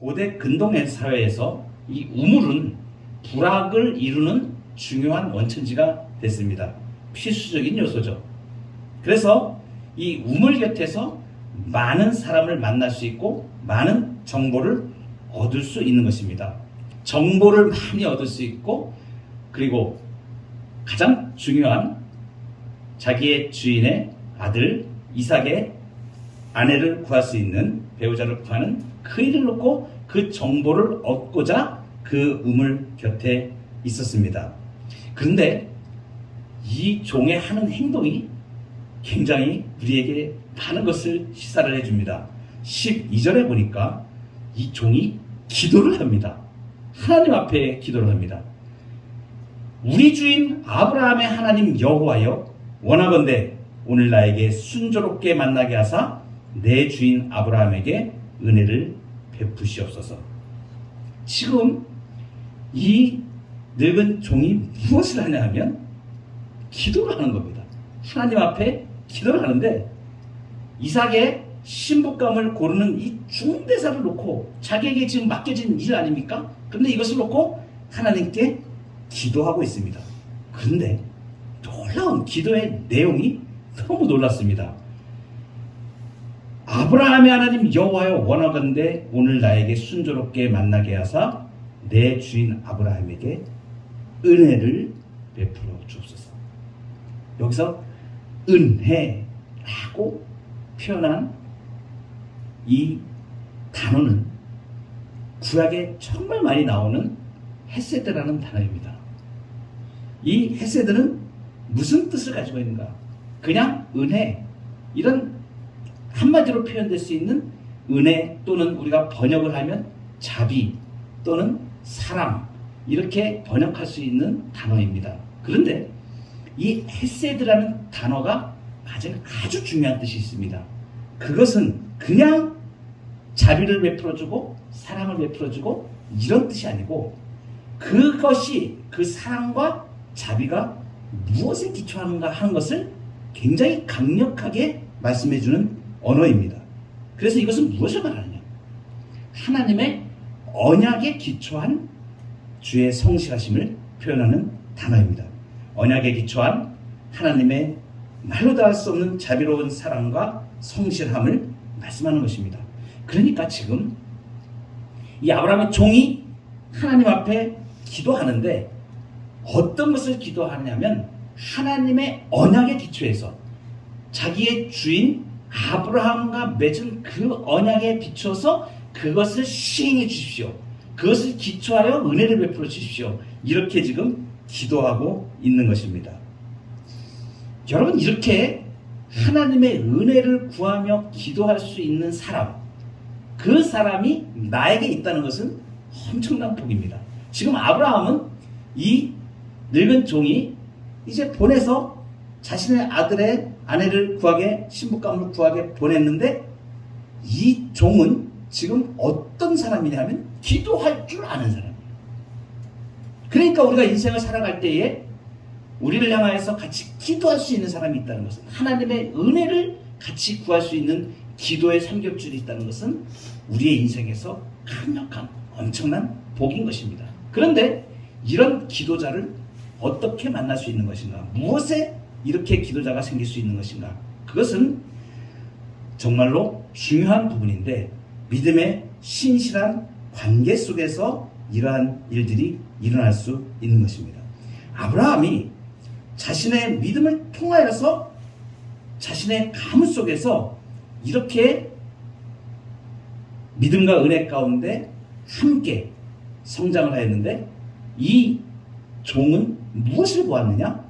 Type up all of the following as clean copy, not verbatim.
고대 근동의 사회에서 이 우물은 불학을 이루는 중요한 원천지가 됐습니다. 필수적인 요소죠. 그래서 이 우물 곁에서 많은 사람을 만날 수 있고 많은 정보를 얻을 수 있는 것입니다. 정보를 많이 얻을 수 있고, 그리고 가장 중요한 자기의 주인의 아들 이삭의 아내를 구할 수 있는, 배우자를 구하는 그 일을 놓고 그 정보를 얻고자 그 우물 곁에 있었습니다. 그런데 이 종의 하는 행동이 굉장히 우리에게 많은 것을 시사를 해줍니다. 12절에 보니까 이 종이 기도를 합니다. 하나님 앞에 기도를 합니다. 우리 주인 아브라함의 하나님 여호와여, 원하건대 오늘 나에게 순조롭게 만나게 하사 내 주인 아브라함에게 은혜를 베푸시옵소서. 지금 이 늙은 종이 무엇을 하냐 하면 기도를 하는 겁니다. 하나님 앞에 기도를 하는데, 이삭의 신부감을 고르는 이 중대사를 놓고, 자기에게 지금 맡겨진 일 아닙니까? 그런데 이것을 놓고 하나님께 기도하고 있습니다. 그런데 놀라운 기도의 내용이 너무 놀랐습니다. 아브라함의 하나님 여호와여, 원하건대 오늘 나에게 순조롭게 만나게 하사 내 주인 아브라함에게 은혜를 베풀어 주옵소서. 여기서 은혜라고 표현한 이 단어는 구약에 정말 많이 나오는 헤세드라는 단어입니다. 이 헤세드는 무슨 뜻을 가지고 있는가? 그냥 은혜, 이런 한마디로 표현될 수 있는 은혜, 또는 우리가 번역을 하면 자비 또는 사랑, 이렇게 번역할 수 있는 단어입니다. 그런데 이 헤세드라는 단어가 가진 아주 중요한 뜻이 있습니다. 그것은 그냥 자비를 베풀어주고 사랑을 베풀어주고 이런 뜻이 아니고, 그것이, 그 사랑과 자비가 무엇에 기초하는가 하는 것을 굉장히 강력하게 말씀해주는 언어입니다. 그래서 이것은 무엇을 말하느냐? 하나님의 언약에 기초한 주의 성실하심을 표현하는 단어입니다. 언약에 기초한 하나님의 말로 다 할 수 없는 자비로운 사랑과 성실함을 말씀하는 것입니다. 그러니까 지금 이 아브라함의 종이 하나님 앞에 기도하는데 어떤 것을 기도하냐면, 하나님의 언약에 기초해서 자기의 주인 아브라함과 맺은 그 언약에 비춰서 그것을 시행해 주십시오. 그것을 기초하여 은혜를 베풀어 주십시오. 이렇게 지금 기도하고 있는 것입니다. 여러분, 이렇게 하나님의 은혜를 구하며 기도할 수 있는 사람, 그 사람이 나에게 있다는 것은 엄청난 복입니다. 지금 아브라함은 이 늙은 종이 이제 보내서 자신의 아들의 아내를 구하게, 신부감을 구하게 보냈는데, 이 종은 지금 어떤 사람이냐면 기도할 줄 아는 사람이에요. 그러니까 우리가 인생을 살아갈 때에 우리를 향하여서 같이 기도할 수 있는 사람이 있다는 것은, 하나님의 은혜를 같이 구할 수 있는 기도의 삼겹줄이 있다는 것은 우리의 인생에서 강력한 엄청난 복인 것입니다. 그런데 이런 기도자를 어떻게 만날 수 있는 것인가? 무엇에 이렇게 기도자가 생길 수 있는 것인가? 그것은 정말로 중요한 부분인데, 믿음의 신실한 관계 속에서 이러한 일들이 일어날 수 있는 것입니다. 아브라함이 자신의 믿음을 통하여서 자신의 가문 속에서 이렇게 믿음과 은혜 가운데 함께 성장을 하였는데, 이 종은 무엇을 보았느냐?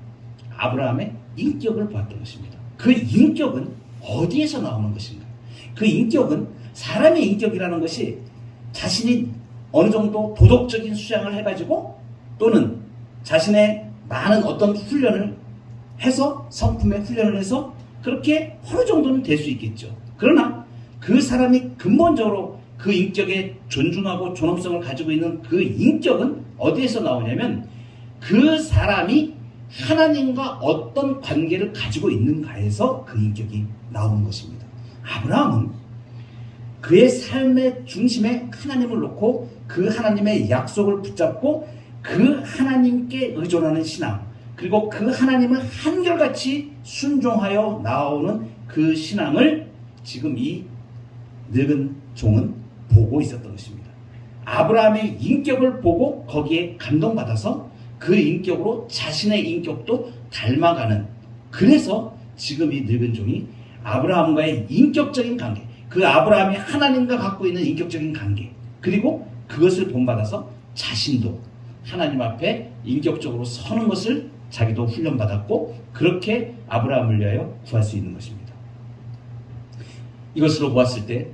아브라함의 인격을 보았던 것입니다. 그 인격은 어디에서 나오는 것인가? 그 인격은, 사람의 인격이라는 것이 자신이 어느 정도 도덕적인 수양을 해가지고, 또는 자신의 많은 어떤 훈련을 해서, 성품의 훈련을 해서 그렇게 어느 정도는 될 수 있겠죠. 그러나 그 사람이 근본적으로 그 인격에 존중하고 존엄성을 가지고 있는 그 인격은 어디에서 나오냐면, 그 사람이 하나님과 어떤 관계를 가지고 있는가에서 그 인격이 나오는 것입니다. 아브라함은 그의 삶의 중심에 하나님을 놓고 그 하나님의 약속을 붙잡고 그 하나님께 의존하는 신앙, 그리고 그 하나님을 한결같이 순종하여 나오는 그 신앙을 지금 이 늙은 종은 보고 있었던 것입니다. 아브라함의 인격을 보고 거기에 감동받아서 그 인격으로 자신의 인격도 닮아가는, 그래서 지금 이 늙은 종이 아브라함과의 인격적인 관계, 그 아브라함이 하나님과 갖고 있는 인격적인 관계, 그리고 그것을 본받아서 자신도 하나님 앞에 인격적으로 서는 것을 자기도 훈련받았고, 그렇게 아브라함을 위하여 구할 수 있는 것입니다. 이것으로 보았을 때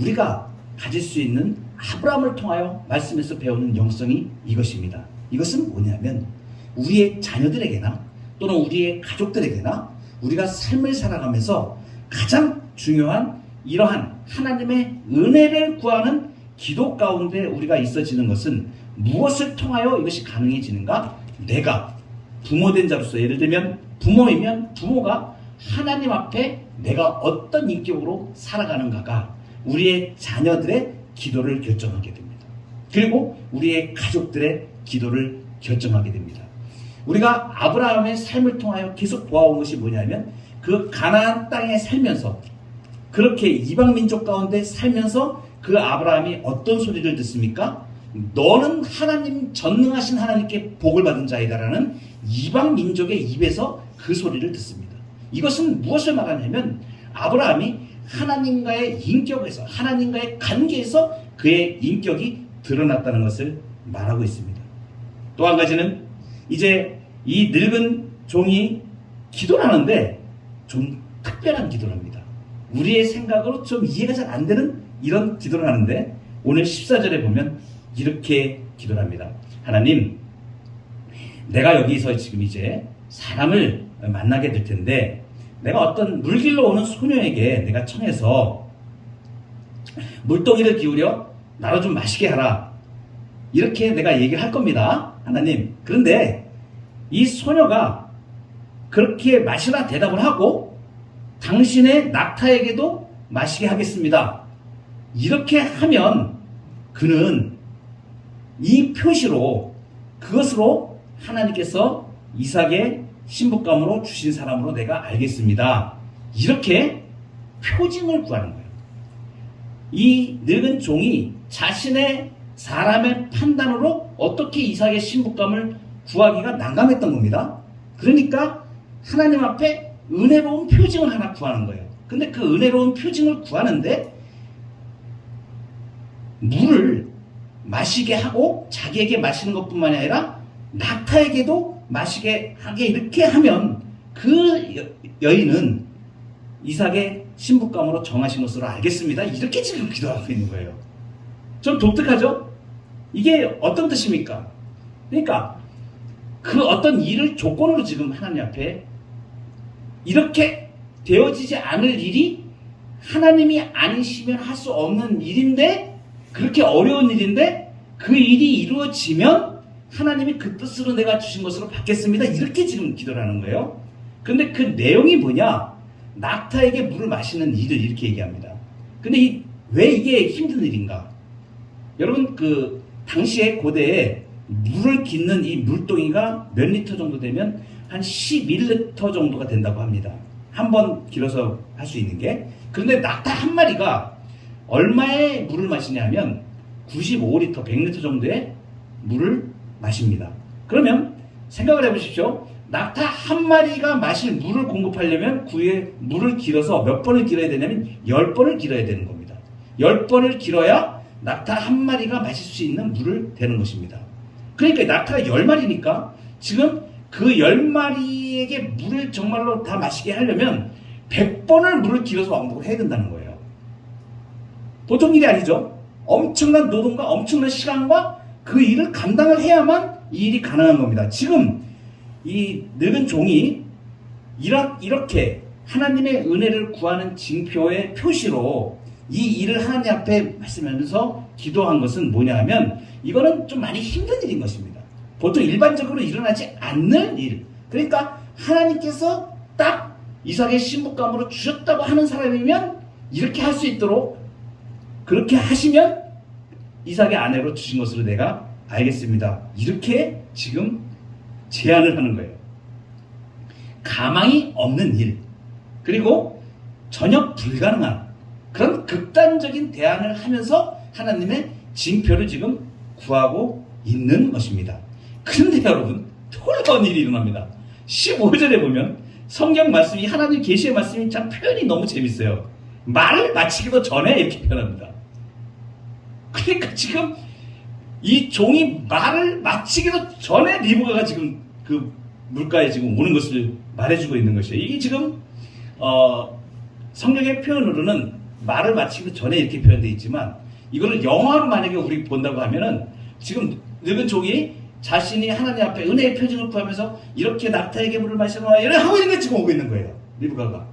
우리가 가질 수 있는 아브라함을 통하여 말씀에서 배우는 영성이 이것입니다. 이것은 뭐냐면 우리의 자녀들에게나 또는 우리의 가족들에게나 우리가 삶을 살아가면서 가장 중요한 이러한 하나님의 은혜를 구하는 기도 가운데 우리가 있어지는 것은 무엇을 통하여 이것이 가능해지는가? 내가 부모된 자로서, 예를 들면 부모이면 부모가 하나님 앞에 내가 어떤 인격으로 살아가는가가 우리의 자녀들의 기도를 결정하게 됩니다. 그리고 우리의 가족들의 기도를 결정하게 됩니다. 우리가 아브라함의 삶을 통하여 계속 보아온 것이 뭐냐면 그 가나안 땅에 살면서, 그렇게 이방 민족 가운데 살면서 그 아브라함이 어떤 소리를 듣습니까? 너는 하나님, 전능하신 하나님께 복을 받은 자이다라는 이방 민족의 입에서 그 소리를 듣습니다. 이것은 무엇을 말하냐면 아브라함이 하나님과의 인격에서, 하나님과의 관계에서 그의 인격이 드러났다는 것을 말하고 있습니다. 또 한 가지는 이제 이 늙은 종이 기도를 하는데 좀 특별한 기도를 합니다. 우리의 생각으로 좀 이해가 잘 안 되는 이런 기도를 하는데 오늘 14절에 보면 이렇게 기도를 합니다. 하나님, 내가 여기서 지금 이제 사람을 만나게 될 텐데 내가 어떤 물길로 오는 소녀에게 내가 청해서 물동이를 기울여 나로 좀 마시게 하라, 이렇게 내가 얘기를 할 겁니다. 하나님, 그런데 이 소녀가 그렇게 마시라 대답을 하고 당신의 낙타에게도 마시게 하겠습니다, 이렇게 하면 그는 이 표시로, 그것으로 하나님께서 이삭의 신부감으로 주신 사람으로 내가 알겠습니다, 이렇게 표징을 구하는 거예요. 이 늙은 종이 자신의 사람의 판단으로 어떻게 이삭의 신부감을 구하기가 난감했던 겁니다. 그러니까 하나님 앞에 은혜로운 표징을 하나 구하는 거예요. 근데 그 은혜로운 표징을 구하는데 물을 마시게 하고 자기에게 마시는 것뿐만이 아니라 낙타에게도 마시게 하게, 이렇게 하면 그 여인은 이삭의 신부감으로 정하신 것으로 알겠습니다, 이렇게 지금 기도하고 있는 거예요. 좀 독특하죠? 이게 어떤 뜻입니까? 그러니까 그 어떤 일을 조건으로 지금 하나님 앞에 이렇게 되어지지 않을 일이 하나님이 아니시면 할 수 없는 일인데, 그렇게 어려운 일인데 그 일이 이루어지면 하나님이 그 뜻으로 내가 주신 것으로 받겠습니다, 이렇게 지금 기도를 하는 거예요. 근데 그 내용이 뭐냐? 낙타에게 물을 마시는 일을 이렇게 얘기합니다. 근데 왜 이게 힘든 일인가? 여러분, 그 당시에 고대에 물을 깃는 이 물동이가 몇 리터 정도 되면 한 11리터 정도가 된다고 합니다. 한 번 길어서 할 수 있는 게. 그런데 낙타 한 마리가 얼마의 물을 마시냐 하면 95리터, 100리터 정도의 물을 마십니다. 그러면 생각을 해보십시오. 낙타 한 마리가 마실 물을 공급하려면 그의 물을 길어서 몇 번을 길어야 되냐면 10번을 길어야 되는 겁니다. 10번을 길어야 낙타 한 마리가 마실 수 있는 물을 되는 것입니다. 그러니까 낙타가 10마리니까 지금 그 10마리에게 물을 정말로 다 마시게 하려면 100번을 물을 길어서 왕복을 해야 된다는 거예요. 보통 일이 아니죠. 엄청난 노동과 엄청난 시간과 그 일을 감당을 해야만 이 일이 가능한 겁니다. 지금 이 늙은 종이 이렇게 하나님의 은혜를 구하는 징표의 표시로 이 일을 하나님 앞에 말씀하면서 기도한 것은 뭐냐 하면 이거는 좀 많이 힘든 일인 것입니다. 보통 일반적으로 일어나지 않는 일. 그러니까 하나님께서 딱 이삭의 신부감으로 주셨다고 하는 사람이면 이렇게 할 수 있도록 그렇게 하시면 이삭의 아내로 주신 것으로 내가 알겠습니다. 이렇게 지금 제안을 하는 거예요. 가망이 없는 일, 그리고 전혀 불가능한 그런 극단적인 대안을 하면서 하나님의 징표를 지금 구하고 있는 것입니다. 그런데 여러분, 놀라운 일이 일어납니다. 15절에 보면 성경 말씀이, 하나님 계시의 말씀이 참 표현이 너무 재밌어요. 말을 마치기도 전에 이렇게 표현합니다. 그러니까 지금 이 종이 말을 마치기도 전에 리브가가 지금 그 물가에 지금 오는 것을 말해주고 있는 것이에요. 이게 지금 성경의 표현으로는 말을 마치기도 전에 이렇게 표현되어 있지만, 이거를 영화로 만약에 우리 본다고 하면은 지금 늙은 종이 자신이 하나님 앞에 은혜의 표징을 구하면서 이렇게 낙타에게 물을 마시노라 이렇게 하고 있는 게 지금 오고 있는 거예요, 리브가가.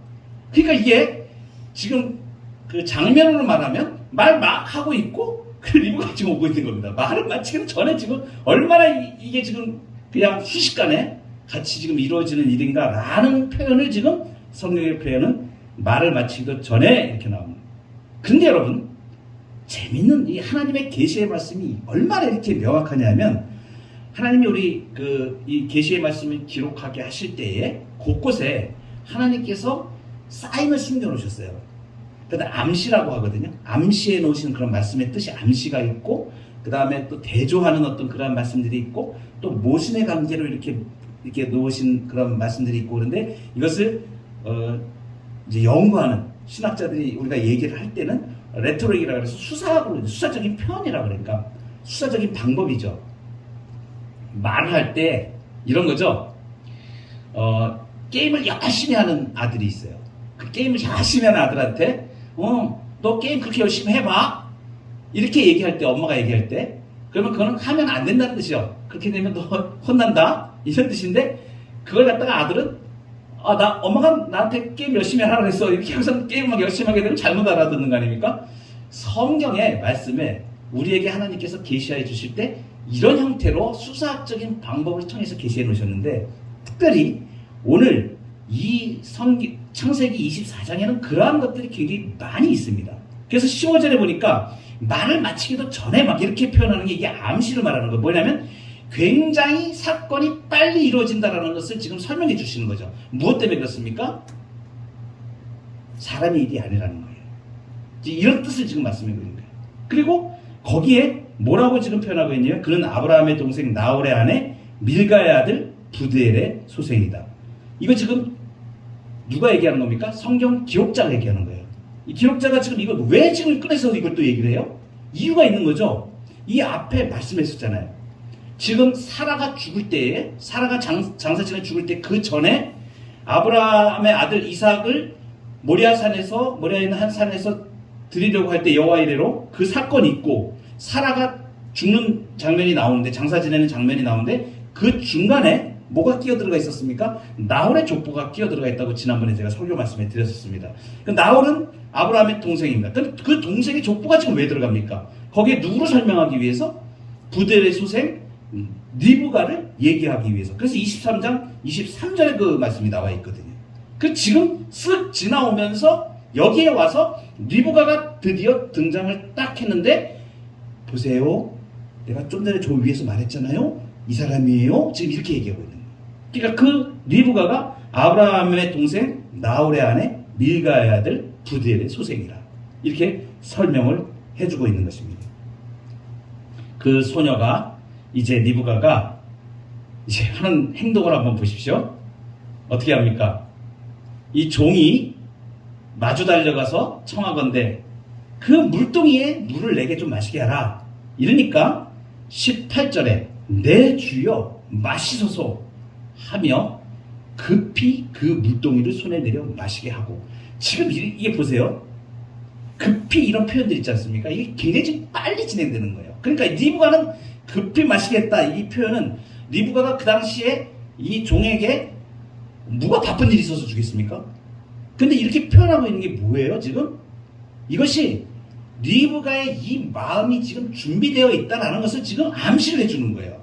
그러니까 이게 지금 그 장면으로 말하면 말 막 하고 있고 그 리브가가 지금 오고 있는 겁니다. 말을 마치기 전에 지금 얼마나 이게 지금 그냥 순식간에 같이 지금 이루어지는 일인가라는 표현을 지금 성경의 표현은 말을 마치기도 전에 이렇게 나옵니다. 그런데 여러분, 재밌는 이 하나님의 계시의 말씀이 얼마나 이렇게 명확하냐면, 하나님이 우리 이 계시의 말씀을 기록하게 하실 때에 곳곳에 하나님께서 사인을 숨겨 놓으셨어요. 그다음 암시라고 하거든요. 암시해 놓으신 그런 말씀의 뜻이 암시가 있고, 그 다음에 또 대조하는 어떤 그런 말씀들이 있고, 또 모순의 관계로 이렇게 놓으신 그런 말씀들이 있고, 그런데 이것을 이제 연구하는 신학자들이 우리가 얘기를 할 때는 레토릭이라고 해서 수사적인 표현이라고, 그러니까 수사적인 방법이죠. 말을 할 때 이런 거죠. 게임을 열심히 하는 아들이 있어요. 그 게임을 열심히 하는 아들한테 너 게임 그렇게 열심히 해봐 이렇게 얘기할 때, 엄마가 얘기할 때, 그러면 그거는 하면 안 된다는 뜻이요. 그렇게 되면 너 혼난다 이런 뜻인데, 그걸 갖다가 아들은 엄마가 나한테 게임 열심히 하라고 했어 이렇게 항상 게임만 열심히 하게 되면 잘못 알아듣는 거 아닙니까? 성경의 말씀에 우리에게 하나님께서 계시해 주실 때 이런 형태로 수사학적인 방법을 통해서 계시해 놓으셨는데, 특별히 오늘 이 창세기 24장에는 그러한 것들이 굉장히 많이 있습니다. 그래서 15절에 보니까 말을 마치기도 전에 막 이렇게 표현하는 게, 이게 암시를 말하는 거예요. 뭐냐면 굉장히 사건이 빨리 이루어진다는 것을 지금 설명해 주시는 거죠. 무엇 때문에 그렇습니까? 사람의 일이 아니라는 거예요. 이런 뜻을 지금 말씀해 드리는 거예요. 그리고 거기에 뭐라고 지금 표현하고 있냐면, 그는 아브라함의 동생 나홀의 아내 밀가의 아들 부드엘의 소생이다. 이거 지금 누가 얘기하는 겁니까? 성경 기록자가 얘기하는 거예요. 이 기록자가 지금 이걸 왜 지금 꺼내서 이걸 또 얘기를 해요? 이유가 있는 거죠. 이 앞에 말씀했었잖아요. 지금 사라가 죽을 때에, 사라가 장사치가 죽을 때 그 전에 아브라함의 아들 이삭을 모리아에 있는 한 산에서 드리려고 할 때 여호와 이레로 그 사건이 있고, 사라가 죽는 장면이 나오는데, 장사 지내는 장면이 나오는데, 그 중간에 뭐가 끼어들어가 있었습니까? 나홀의 족보가 끼어들어가 있다고 지난번에 제가 설교 말씀에 드렸었습니다. 나홀은 아브라함의 동생입니다. 그 동생의 족보가 지금 왜 들어갑니까? 거기에 누구를 설명하기 위해서? 부델의 소생 리브가를 얘기하기 위해서. 그래서 23장 23절에 그 말씀이 나와 있거든요. 그 지금 쓱 지나오면서 여기에 와서 리브가가 드디어 등장을 딱 했는데, 보세요, 내가 좀 전에 저 위에서 말했잖아요, 이 사람이에요. 지금 이렇게 얘기하고 있는 거예요. 그러니까 그 리브가가 아브라함의 동생 나홀의 아내 밀가의 아들 부드엘의 소생이라, 이렇게 설명을 해주고 있는 것입니다. 그 소녀가 이제 리브가가 이제 하는 행동을 한번 보십시오. 어떻게 합니까? 이 종이 마주 달려가서 청하건대 그 물동이에 물을 내게 좀 마시게 하라. 이러니까 18절에 내 주여 마시소서 하며 급히 그 물동이를 손에 내려 마시게 하고. 지금 이게 보세요. 급히 이런 표현들 있지 않습니까? 이게 굉장히 지금 빨리 진행되는 거예요. 그러니까 리브가는 급히 마시겠다, 이 표현은 리브가가 그 당시에 이 종에게 누가 바쁜 일이 있어서 주겠습니까? 근데 이렇게 표현하고 있는 게 뭐예요, 지금? 이것이 리브가의 이 마음이 지금 준비되어 있다는 것을 지금 암시를 해주는 거예요.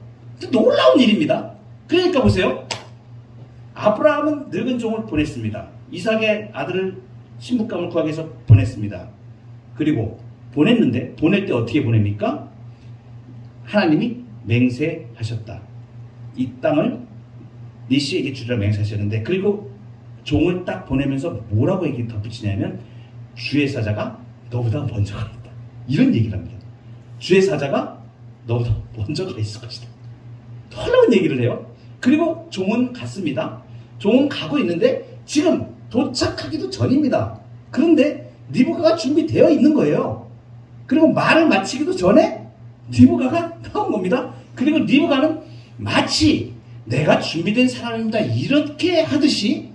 놀라운 일입니다. 그러니까 보세요. 아브라함은 늙은 종을 보냈습니다. 이삭의 아들을 신부감을 구하기 위해서 보냈습니다. 그리고 보냈는데 보낼 때 어떻게 보냅니까? 하나님이 맹세하셨다. 이 땅을 니시에게 주리라 맹세하셨는데, 그리고 종을 딱 보내면서 뭐라고 얘기 덧붙이냐면 주의 사자가 너보다 먼저 가 있다. 이런 얘기를 합니다. 주의 사자가 너보다 먼저 가 있을 것이다. 놀라운 얘기를 해요. 그리고 종은 갔습니다. 종은 가고 있는데 지금 도착하기도 전입니다. 그런데 리브가가 준비되어 있는 거예요. 그리고 말을 마치기도 전에 리브가가 나온 겁니다. 그리고 리브가는 마치 내가 준비된 사람입니다 이렇게 하듯이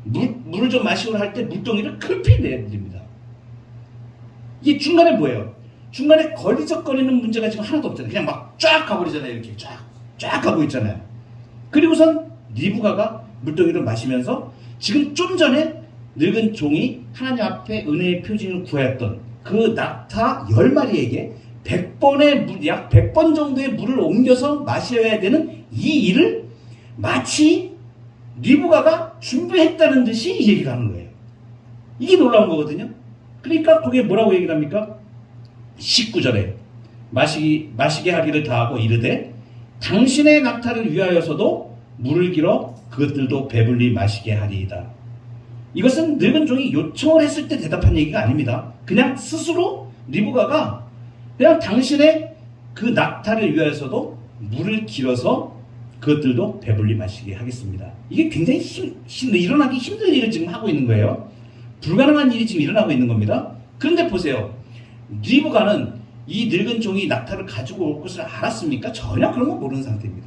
물을 좀 마시고 할 때 물동이를 급히 내드립니다. 이게 중간에 뭐예요? 중간에 걸리적거리는 문제가 지금 하나도 없잖아요. 그냥 막 쫙 가버리잖아요. 이렇게 쫙 가고 있잖아요. 그리고선 리브가가 물동이를 마시면서 지금 좀 전에 늙은 종이 하나님 앞에 은혜의 표징을 구하였던 그 낙타 10마리에게 100번의 약 100번 정도의 물을 옮겨서 마셔야 되는 이 일을 마치 리브가가 준비했다는 듯이 얘기를 하는 거예요. 이게 놀라운 거거든요. 그러니까 거기에 뭐라고 얘기를 합니까? 19절에 마시게 하기를 다하고 이르되 당신의 낙타를 위하여서도 물을 길어 그것들도 배불리 마시게 하리이다. 이것은 늙은 종이 요청을 했을 때 대답한 얘기가 아닙니다. 그냥 스스로 리브가가 그냥 당신의 그 낙타를 위하여서도 물을 길어서 그것들도 배불리 마시게 하겠습니다. 이게 굉장히 일어나기 힘든 일을 지금 하고 있는 거예요. 불가능한 일이 지금 일어나고 있는 겁니다. 그런데 보세요. 리브가는 이 늙은 종이 낙타를 가지고 올 것을 알았습니까? 전혀 그런 거 모르는 상태입니다.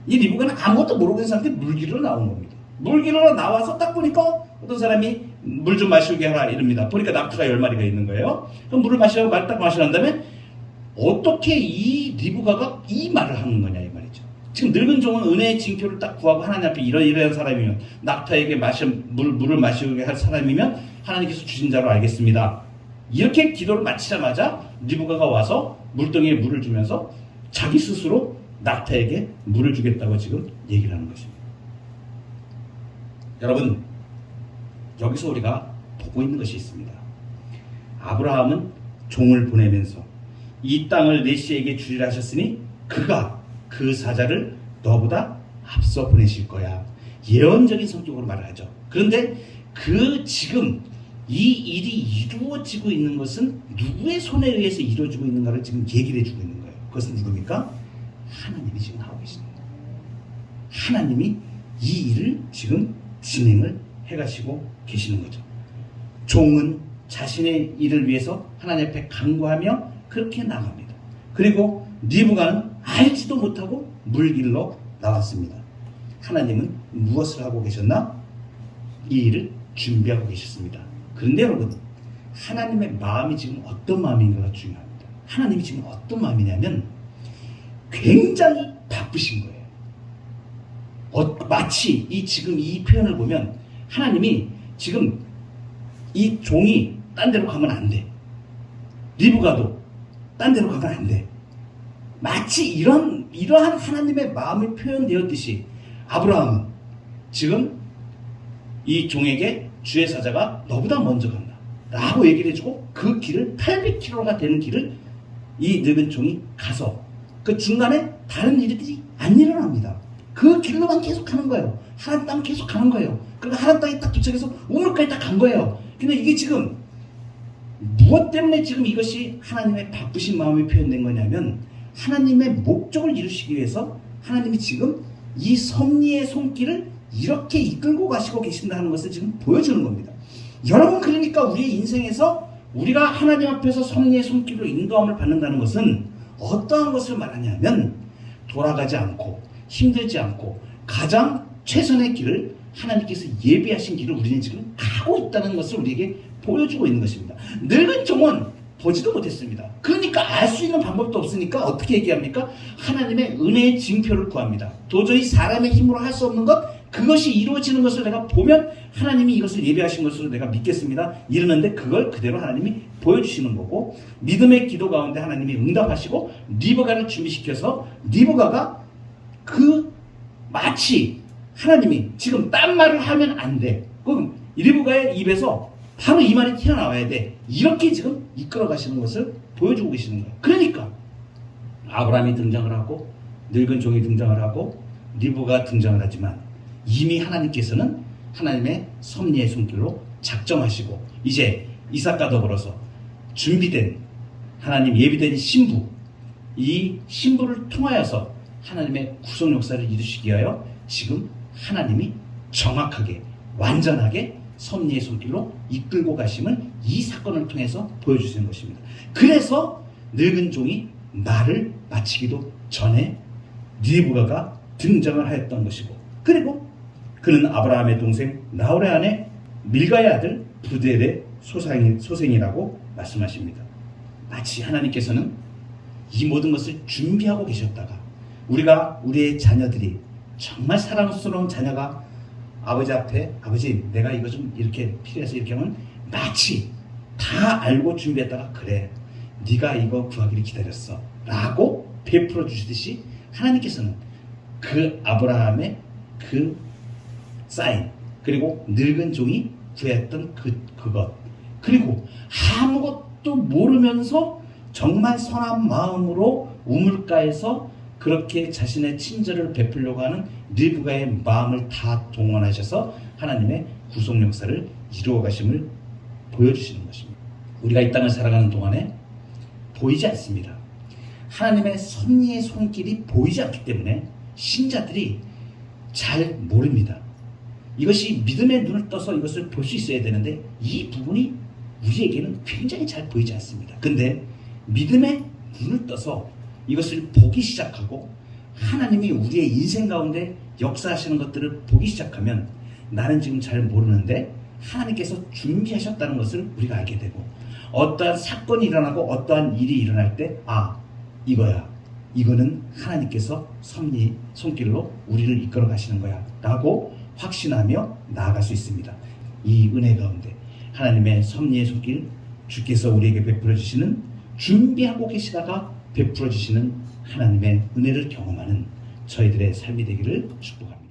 이 리브가는 아무것도 모르고 있는 상태에 물기로 나온 겁니다. 물기로 나와서 딱 보니까 어떤 사람이 물 좀 마시게 하라 이럽니다. 보니까 낙타가 10마리가 있는 거예요. 그럼 물을 마시라고 딱 마시란 다음에 어떻게 이 리브가가 이 말을 하는 거냐 이 말이죠. 지금 늙은 종은 은혜의 징표를 딱 구하고 하나님 앞에 이런 사람이면 낙타에게 물을 마시게 할 사람이면 하나님께서 주신 자로 알겠습니다. 이렇게 기도를 마치자마자 리브가가 와서 물동이에 물을 주면서 자기 스스로 낙타에게 물을 주겠다고 지금 얘기를 하는 것입니다. 여러분, 여기서 우리가 보고 있는 것이 있습니다. 아브라함은 종을 보내면서 이 땅을 내시에게 주리라 하셨으니 그가 그 사자를 너보다 앞서 보내실 거야. 예언적인 성격으로 말을 하죠. 그런데 지금 이 일이 이루어지고 있는 것은 누구의 손에 의해서 이루어지고 있는가를 지금 얘기를 해주고 있는 거예요. 그것은 누굽니까? 하나님이 지금 하고 계십니다. 하나님이 이 일을 지금 진행을 해가시고 계시는 거죠. 종은 자신의 일을 위해서 하나님 앞에 간구하며 그렇게 나갑니다. 그리고 리브가는 알지도 못하고 물길로 나왔습니다. 하나님은 무엇을 하고 계셨나? 이 일을 준비하고 계셨습니다. 그런데 여러분, 하나님의 마음이 지금 어떤 마음인가가 중요합니다. 하나님이 지금 어떤 마음이냐면 굉장히 바쁘신 거예요. 마치 지금 이 표현을 보면 하나님이 지금 이 종이 딴 데로 가면 안 돼. 리브가도 딴 데로 가면 안 돼. 마치 이러한 하나님의 마음이 표현되었듯이 아브라함은 지금 이 종에게 주의 사자가 너보다 먼저 간다 라고 얘기를 해주고 그 길을 800km가 되는 길을 이 늙은 종이 가서 그 중간에 다른 일들이 안 일어납니다. 그 길로만 계속 가는 거예요. 하나님 땅 계속 가는 거예요. 그리고 하나님 땅에 딱 도착해서 우물까지 딱 간 거예요. 근데 이게 지금 무엇 때문에 지금 이것이 하나님의 바쁘신 마음이 표현된 거냐면 하나님의 목적을 이루시기 위해서 하나님이 지금 이 섭리의 손길을 이렇게 이끌고 가시고 계신다는 것을 지금 보여주는 겁니다. 여러분, 그러니까 우리의 인생에서 우리가 하나님 앞에서 섭리의 손길로 인도함을 받는다는 것은 어떠한 것을 말하냐면 돌아가지 않고 힘들지 않고 가장 최선의 길을 하나님께서 예비하신 길을 우리는 지금 가고 있다는 것을 우리에게 보여주고 있는 것입니다. 늙은 종은 보지도 못했습니다. 그러니까 알 수 있는 방법도 없으니까 어떻게 얘기합니까? 하나님의 은혜의 징표를 구합니다. 도저히 사람의 힘으로 할 수 없는 것, 그것이 이루어지는 것을 내가 보면 하나님이 이것을 예비하신 것으로 내가 믿겠습니다. 이러는데 그걸 그대로 하나님이 보여주시는 거고, 믿음의 기도 가운데 하나님이 응답하시고 리브가를 준비시켜서 리브가가 마치 하나님이 지금 딴 말을 하면 안 돼. 그럼 리브가의 입에서 바로 이 말이 튀어나와야 돼. 이렇게 지금 이끌어 가시는 것을 보여주고 계시는 거예요. 그러니까 아브라함이 등장을 하고 늙은 종이 등장을 하고 리브가 등장을 하지만 이미 하나님께서는 하나님의 섭리의 손길로 작정하시고 이제 이삭과 더불어서 준비된 하나님 예비된 신부, 이 신부를 통하여서 하나님의 구속 역사를 이루시기 위하여 지금 하나님이 정확하게 완전하게 섭리의 손길로 이끌고 가심을 이 사건을 통해서 보여주시는 것입니다. 그래서 늙은 종이 말을 마치기도 전에 리브가가 등장을 하였던 것이고, 그리고 그는 아브라함의 동생 나홀의 아내 밀가의 아들 부델의 소생이라고 말씀하십니다. 마치 하나님께서는 이 모든 것을 준비하고 계셨다가 우리가 우리의 자녀들이 정말 사랑스러운 자녀가 아버지 앞에 아버지 내가 이거 좀 이렇게 필요해서 이렇게 하면 마치 다 알고 준비했다가 그래 네가 이거 구하기를 기다렸어 라고 베풀어 주시듯이 하나님께서는 그 아브라함의 그 사인 그리고 늙은 종이 구했던 그것 그리고 아무것도 모르면서 정말 선한 마음으로 우물가에서 그렇게 자신의 친절을 베풀려고 하는 리브가의 마음을 다 동원하셔서 하나님의 구속 역사를 이루어 가심을 보여주시는 것입니다. 우리가 이 땅을 살아가는 동안에 보이지 않습니다. 하나님의 섭리의 손길이 보이지 않기 때문에 신자들이 잘 모릅니다. 이것이 믿음의 눈을 떠서 이것을 볼 수 있어야 되는데 이 부분이 우리에게는 굉장히 잘 보이지 않습니다. 근데 믿음의 눈을 떠서 이것을 보기 시작하고 하나님이 우리의 인생 가운데 역사하시는 것들을 보기 시작하면 나는 지금 잘 모르는데 하나님께서 준비하셨다는 것을 우리가 알게 되고 어떠한 사건이 일어나고 어떠한 일이 일어날 때 이거야. 이거는 하나님께서 섭리 손길로 우리를 이끌어 가시는 거야 라고 확신하며 나아갈 수 있습니다. 이 은혜 가운데 하나님의 섭리의 손길 주께서 우리에게 베풀어 주시는 준비하고 계시다가 베풀어 주시는 하나님의 은혜를 경험하는 저희들의 삶이 되기를 축복합니다.